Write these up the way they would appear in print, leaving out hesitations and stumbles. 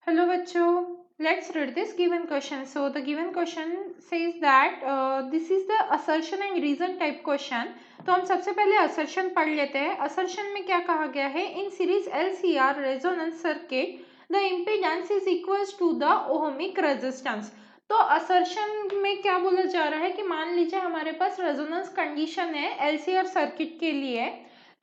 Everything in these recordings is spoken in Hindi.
Hello bachcho, let's read this given question. So the given question says that this is the assertion and reason type question. तो हम सबसे पहले assertion पढ़ लेते हैं. assertion में क्या कहा गया है? In series LCR resonance circuit, the impedance is equals to the ohmic resistance. तो assertion में क्या बोला जा रहा है कि मान लीजिए हमारे पास resonance condition है LCR circuit के लिए,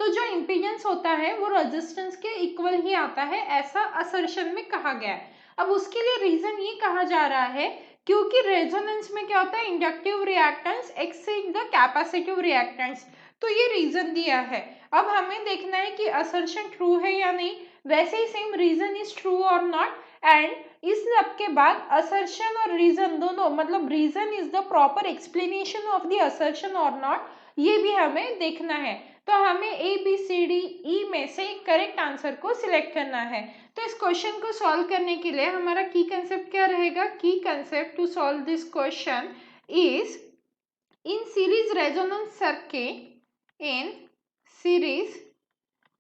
तो जो इम्पीडेंस होता है वो रेजिस्टेंस के इक्वल ही आता है, ऐसा असर्शन में कहा गया है. अब उसके लिए रीजन ये कहा जा रहा है क्योंकि रेजोनेंस में क्या होता है, inductive reactance exceed the capacitive reactance. तो ये रीजन दिया है. अब हमें देखना है कि असर्शन ट्रू है या नहीं. वैसे ही सेम रीजन इज ट्रू और नॉट. एंड इस सब के बाद असर्शन और रीजन दोनों, मतलब reason is the proper explanation of the assertion और नॉट, ये भी हमें देखना है. तो हमें A B C D E में से करेक्ट आंसर को सिलेक्ट करना है. तो इस क्वेश्चन को सॉल्व करने के लिए हमारा की कंसेप्ट क्या रहेगा? की concept to solve this question is in series resonance circuit, in series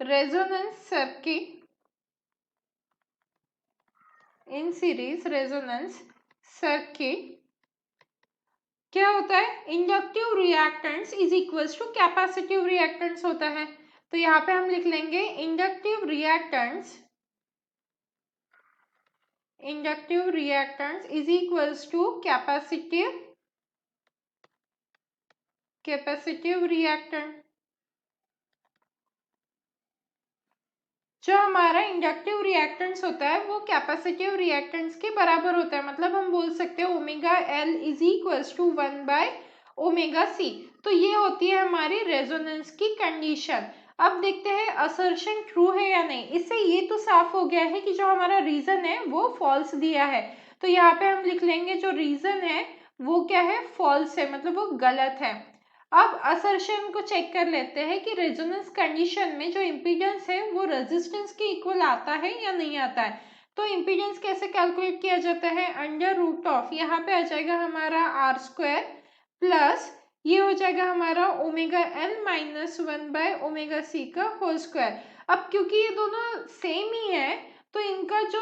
resonance circuit, in series resonance circuit क्या होता है? Inductive reactance is equals to capacitive reactance होता है. तो यहाँ पे हम लिख लेंगे inductive reactance is equals to capacitive reactance. जो हमारा इंडक्टिव रिएक्टेंस होता है वो कैपेसिटिव रिएक्टेंस के बराबर होता है. मतलब हम बोल सकते हैं omega L is equals to 1/ओमेगा सी. तो ये होती है हमारी रेजोनेंस की कंडीशन. अब देखते हैं असर्शन ट्रू है या नहीं. इससे ये तो साफ हो गया है कि जो हमारा रीजन है वो फॉल्स दिया है. तो यहाँ पे हम लिख लेंगे जो रीजन है वो क्या है? फॉल्स है, मतलब वो गलत है. अब असर्शन को चेक कर लेते हैं कि रेजोनेंस कंडीशन में जो इम्पीडेंस है वो रेजिस्टेंस के इक्वल आता है या नहीं आता है. तो इम्पीडेंस कैसे कैलकुलेट किया जाता है? अंडर रूट ऑफ, यहाँ पे आ जाएगा हमारा आर स्क्वायर प्लस ये हो जाएगा हमारा ओमेगा एल माइनस 1/ओमेगा सी का होल स्क्वायर. अब क्योंकि ये दोनों सेम ही है तो इनका जो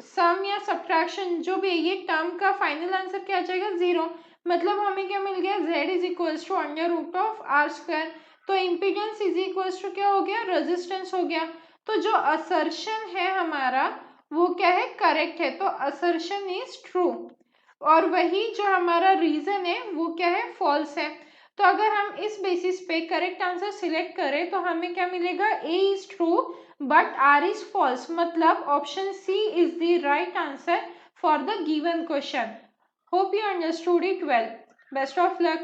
सम या सब्ट्रैक्शन जो भी है, ये टर्म का फाइनल आंसर क्या आ जाएगा? 0. मतलब हमें क्या मिल गया? z is equals to under root of R square. तो इम्पीडेंस इज इक्वल्स टू क्या हो गया? रेजिस्टेंस हो गया. तो जो असर्शन है हमारा वो क्या है? करेक्ट है. तो असर्शन इज ट्रू. और वही जो हमारा रीजन है वो क्या है? फॉल्स है. तो अगर हम इस बेसिस पे करेक्ट आंसर सिलेक्ट करें तो हमें क्या मिलेगा? A is true but R is false. मतलब option C is the right answer for the given question. Hope you understood it well. Best of luck.